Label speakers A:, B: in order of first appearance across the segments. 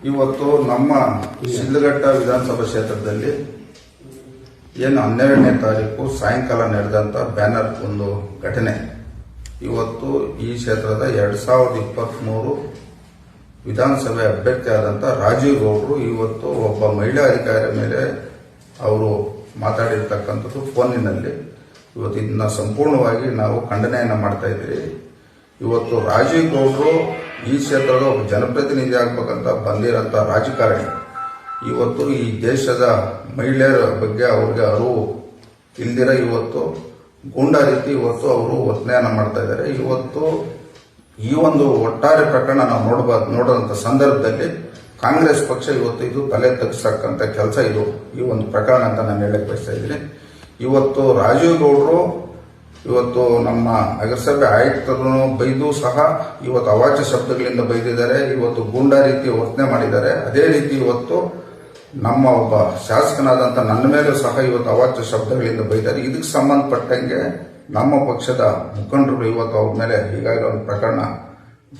A: ಇವತ್ತು ನಮ್ಮ ಶಿಡ್ಲಘಟ್ಟ ವಿಧಾನಸಭಾ ಕ್ಷೇತ್ರದಲ್ಲಿ ಏನು 12ನೇ ತಾರೀಕು ಸಾಯಂಕಾಲ ನಡೆದಂತ ಬ್ಯಾನರ್ ಒಂದು ಘಟನೆ ಇವತ್ತು ಈ ಕ್ಷೇತ್ರದ 2023 ವಿಧಾನಸಭೆ ಅಭ್ಯರ್ಥಿ ಆದಂತ ರಾಜೀವ್ ಗೌಡ್ರು ಇವತ್ತು ಒಬ್ಬ ಮಹಿಳಾ ಅಧಿಕಾರಿ ಮೇಲೆ ಅವರು ಮಾತಾಡಿರ್ತಕ್ಕಂಥದ್ದು ಫೋನಿನಲ್ಲಿ ಇವತ್ತು ಇದನ್ನ ಸಂಪೂರ್ಣವಾಗಿ ನಾವು ಖಂಡನೆಯನ್ನ ಮಾಡ್ತಾ ಇದ್ದೀವಿ. ಇವತ್ತು ರಾಜೀವ್ ಗೌಡ್ರು ಈ ಕ್ಷೇತ್ರದ ಒಬ್ಬ ಜನಪ್ರತಿನಿಧಿ ಆಗ್ಬೇಕಂತ ಬಂದಿರೋಂಥ ರಾಜಕಾರಣಿ. ಇವತ್ತು ಈ ದೇಶದ ಮಹಿಳೆಯರ ಬಗ್ಗೆ ಅವ್ರಿಗೆ ಅರಿವು ಇಲ್ದಿರ ಇವತ್ತು ಗೂಂಡಾ ರೀತಿ ಇವತ್ತು ಅವರು ವರ್ತನೆಯನ್ನ ಮಾಡ್ತಾ ಇದ್ದಾರೆ. ಇವತ್ತು ಈ ಒಂದು ಒಟ್ಟಾರೆ ಪ್ರಕರಣ ನಾವು ನೋಡುವಂತ ಸಂದರ್ಭದಲ್ಲಿ ಕಾಂಗ್ರೆಸ್ ಪಕ್ಷ ಇವತ್ತು ಇದು ತಲೆ ತಗ್ಸಕ್ಕಂತ ಕೆಲಸ ಇದು ಈ ಒಂದು ಪ್ರಕರಣ ಅಂತ ನಾನು ಹೇಳಕ್ ಬಯಸ್ತಾ ಇದ್ದೀನಿ. ಇವತ್ತು ರಾಜೀವ್ ಗೌಡ್ರು ಇವತ್ತು ನಮ್ಮ ನಗರಸಭೆ ಆಯುಕ್ತರನ್ನು ಬೈದು ಸಹ ಇವತ್ತು ಅವಾಚ್ಯ ಶಬ್ದಗಳಿಂದ ಬೈದಿದ್ದಾರೆ. ಇವತ್ತು ಗೂಂಡಾ ರೀತಿ ವರ್ತನೆ ಮಾಡಿದ್ದಾರೆ. ಅದೇ ರೀತಿ ಇವತ್ತು ನಮ್ಮ ಒಬ್ಬ ಶಾಸಕನಾದಂತ ನನ್ನ ಮೇಲೂ ಸಹ ಇವತ್ತು ಅವಾಚ್ಯ ಶಬ್ದಗಳಿಂದ ಬೈದ್ದಾರೆ. ಇದಕ್ಕೆ ಸಂಬಂಧಪಟ್ಟಂಗೆ ನಮ್ಮ ಪಕ್ಷದ ಮುಖಂಡರು ಇವತ್ತು ಅವ್ರ ಮೇಲೆ ಈಗಾಗಲೇ ಒಂದು ಪ್ರಕರಣ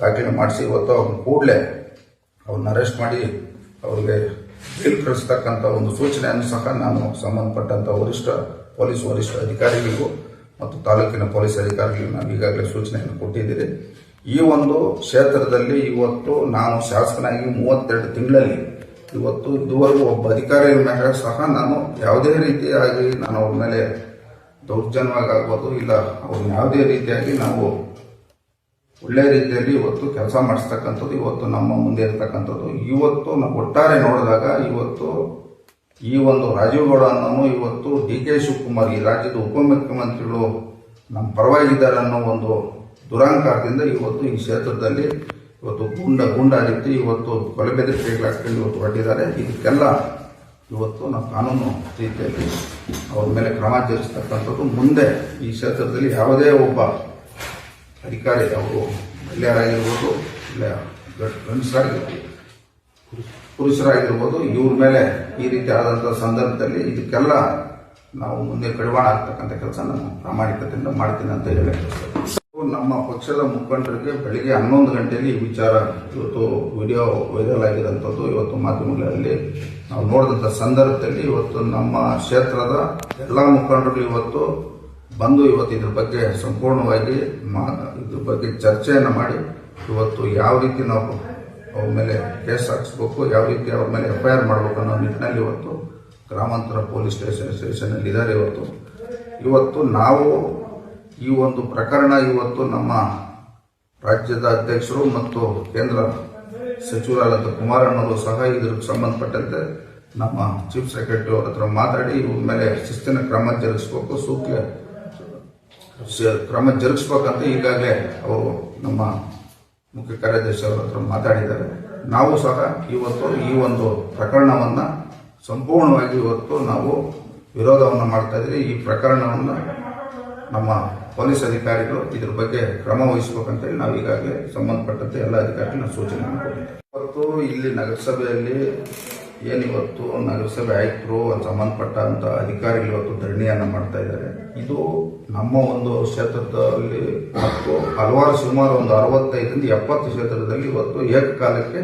A: ದಾಖಲೆ ಮಾಡಿಸಿ ಇವತ್ತು ಅವ್ರನ್ನ ಕೂಡಲೇ ಅವ್ರನ್ನ ಅರೆಸ್ಟ್ ಮಾಡಿ ಅವ್ರಿಗೆ ಜೈಲು ಕಳಿಸ್ತಕ್ಕಂಥ ಒಂದು ಸೂಚನೆಯನ್ನು ಸಹ ನಾನು ಸಂಬಂಧಪಟ್ಟಂತ ಪೊಲೀಸ್ ವರಿಷ್ಠ ಅಧಿಕಾರಿಗಳಿಗೂ ಮತ್ತು ತಾಲೂಕಿನ ಪೊಲೀಸ್ ಅಧಿಕಾರಿಗಳಿಗೂ ನಾವು ಈಗಾಗಲೇ ಸೂಚನೆಯನ್ನು ಕೊಟ್ಟಿದ್ದೀರಿ. ಈ ಒಂದು ಕ್ಷೇತ್ರದಲ್ಲಿ ಇವತ್ತು ನಾನು ಶಾಸಕನಾಗಿ 32 ತಿಂಗಳಲ್ಲಿ ಇವತ್ತು ಇದುವರೆಗೂ ಒಬ್ಬ ಅಧಿಕಾರಿ ಮೇಲೆ ಸಹ ನಾನು ಯಾವುದೇ ರೀತಿಯಾಗಿ ನಾನು ಅವ್ರ ಮೇಲೆ ದೌರ್ಜನ್ಯವಾಗಬಹುದು ಇಲ್ಲ ಅವ್ರನ್ನ ಯಾವುದೇ ರೀತಿಯಾಗಿ ನಾವು ಒಳ್ಳೆ ರೀತಿಯಲ್ಲಿ ಇವತ್ತು ಕೆಲಸ ಮಾಡಿಸ್ತಕ್ಕಂಥದ್ದು ಇವತ್ತು ನಮ್ಮ ಮುಂದೆ ಇರತಕ್ಕಂಥದ್ದು. ಇವತ್ತು ನಾವು ಒಟ್ಟಾರೆ ನೋಡಿದಾಗ ಇವತ್ತು ಈ ಒಂದು ರಾಜೀವ್ ಗೌಡ ಅನ್ನೋನು ಇವತ್ತು DK ಶಿವಕುಮಾರ್ ಈ ರಾಜ್ಯದ ಉಪಮುಖ್ಯಮಂತ್ರಿಗಳು ನಮ್ಮ ಪರವಾಗಿದ್ದಾರೆ ಅನ್ನೋ ಒಂದು ದುರಾಂಕಾರದಿಂದ ಇವತ್ತು ಈ ಕ್ಷೇತ್ರದಲ್ಲಿ ಇವತ್ತು ಗೂಂಡಾ ರೀತಿ ಇವತ್ತು ಕೊಲೆ ಬೆದರಿಕೆಗಳಾಗ್ಕೊಂಡು ಇವತ್ತು ಹೊರಟಿದ್ದಾರೆ. ಇದಕ್ಕೆಲ್ಲ ಇವತ್ತು ನಾವು ಕಾನೂನು ರೀತಿಯಲ್ಲಿ ಅವ್ರ ಮೇಲೆ ಕ್ರಮ ಜರುಗಿಸ್ತಕ್ಕಂಥದ್ದು. ಮುಂದೆ ಈ ಕ್ಷೇತ್ರದಲ್ಲಿ ಯಾವುದೇ ಒಬ್ಬ ಅಧಿಕಾರಿ ಅವರು ಮಹಿಳೆಯರಾಗಿರ್ಬೋದು ಇಲ್ಲ ಗಂಡಸರಾಗಿರ್ಬೋದು ಪುರುಷರಾಗಿರ್ಬೋದು ಇವ್ರ ಮೇಲೆ ಈ ರೀತಿ ಆದಂತಹ ಸಂದರ್ಭದಲ್ಲಿ ಇದಕ್ಕೆಲ್ಲ ನಾವು ಮುಂದೆ ಕಡಿವಾಣ ಆಗ್ತಕ್ಕಂಥ ಕೆಲಸ ನಾನು ಪ್ರಾಮಾಣಿಕತೆಯಿಂದ ಮಾಡ್ತೀನಿ ಅಂತ ಹೇಳಿ ನಮ್ಮ ಪಕ್ಷದ ಮುಖಂಡರಿಗೆ ಬೆಳಿಗ್ಗೆ 11 ಗಂಟೆಯಲ್ಲಿ ಈ ವಿಚಾರ ಇವತ್ತು ವಿಡಿಯೋ ವೈರಲ್ ಆಗಿರುವಂಥದ್ದು ಇವತ್ತು ಮಾಧ್ಯಮಗಳಲ್ಲಿ ನಾವು ನೋಡಿದಂಥ ಸಂದರ್ಭದಲ್ಲಿ ಇವತ್ತು ನಮ್ಮ ಕ್ಷೇತ್ರದ ಎಲ್ಲ ಮುಖಂಡರು ಇವತ್ತು ಬಂದು ಇವತ್ತು ಇದ್ರ ಬಗ್ಗೆ ಸಂಪೂರ್ಣವಾಗಿ ಇದ್ರ ಬಗ್ಗೆ ಚರ್ಚೆಯನ್ನು ಮಾಡಿ ಇವತ್ತು ಯಾವ ರೀತಿ ನಾವು ಅವ್ರ ಮೇಲೆ ಕೇಸ್ ಹಾಕಿಸ್ಬೇಕು, ಯಾವ ರೀತಿ ಅವ್ರ ಮೇಲೆ FIR ಮಾಡಬೇಕು ಅನ್ನೋ ನಿಟ್ಟಿನಲ್ಲಿ ಇವತ್ತು ಗ್ರಾಮಾಂತರ ಪೊಲೀಸ್ ಸ್ಟೇಷನ್ ಇದ್ದಾರೆ. ಇವತ್ತು ನಾವು ಈ ಒಂದು ಪ್ರಕರಣ ಇವತ್ತು ನಮ್ಮ ರಾಜ್ಯದ ಅಧ್ಯಕ್ಷರು ಮತ್ತು ಕೇಂದ್ರ ಸಚಿವರಾದ ಕುಮಾರಣ್ಣವರು ಸಹ ಇದಕ್ಕೆ ಸಂಬಂಧಪಟ್ಟಂತೆ ನಮ್ಮ ಚೀಫ್ ಸೆಕ್ರೆಟರಿ ಅವ್ರ ಹತ್ರ ಮಾತಾಡಿ ಇವ್ರ ಮೇಲೆ ಶಿಸ್ತಿನ ಕ್ರಮ ಜರುಗಿಸಬೇಕು, ಸೂಕ್ತ ಕ್ರಮ ಜರುಗಿಸ್ಬೇಕಂತ ಈಗಾಗಲೇ ಅವರು ನಮ್ಮ ಮುಖ್ಯ ಕಾರ್ಯದರ್ಶಿ ಅವರ ಹತ್ರ ಮಾತಾಡಿದ್ದಾರೆ. ನಾವು ಸಹ ಇವತ್ತು ಈ ಒಂದು ಪ್ರಕರಣವನ್ನ ಸಂಪೂರ್ಣವಾಗಿ ಇವತ್ತು ನಾವು ವಿರೋಧವನ್ನು ಮಾಡ್ತಾ ಇದ್ದೀವಿ. ಈ ಪ್ರಕರಣವನ್ನು ನಮ್ಮ ಪೊಲೀಸ್ ಅಧಿಕಾರಿಗಳು ಇದ್ರ ಬಗ್ಗೆ ಕ್ರಮ ವಹಿಸಬೇಕಂತೇಳಿ ನಾವು ಈಗಾಗಲೇ ಸಂಬಂಧಪಟ್ಟಂತೆ ಎಲ್ಲ ಅಧಿಕಾರಿಗಳು ಸೂಚನೆ ಕೊಟ್ಟಿದ್ದೇವೆ. ಇವತ್ತು ಇಲ್ಲಿ ನಗರಸಭೆಯಲ್ಲಿ ಏನಿವತ್ತು ನಗರಸಭೆ ಆಯುಕ್ತರು ಸಂಬಂಧಪಟ್ಟಂತ ಅಧಿಕಾರಿಗಳು ಇವತ್ತು ಧರಣಿಯನ್ನ ಮಾಡ್ತಾ ಇದ್ದಾರೆ. ಇದು ನಮ್ಮ ಒಂದು ಕ್ಷೇತ್ರದಲ್ಲಿ ಮತ್ತು ಹಲವಾರು ಸುಮಾರು ಒಂದು 65ರಿಂದ 70 ಕ್ಷೇತ್ರದಲ್ಲಿ ಇವತ್ತು ಏಕಕಾಲಕ್ಕೆ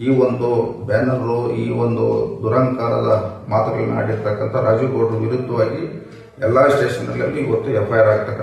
A: ಈ ಒಂದು ಬ್ಯಾನರು ಈ ಒಂದು ದುರಂಕಾರದ ಮಾತುಗಳನ್ನ ಆಡಿರ್ತಕ್ಕಂಥ ರಾಜೀವ್ ಗೌಡ್ರ ವಿರುದ್ಧವಾಗಿ ಎಲ್ಲಾ ಸ್ಟೇಷನ್ಗಳಲ್ಲಿ ಇವತ್ತು FIR ಆಗ್ತಕ್ಕಂಥ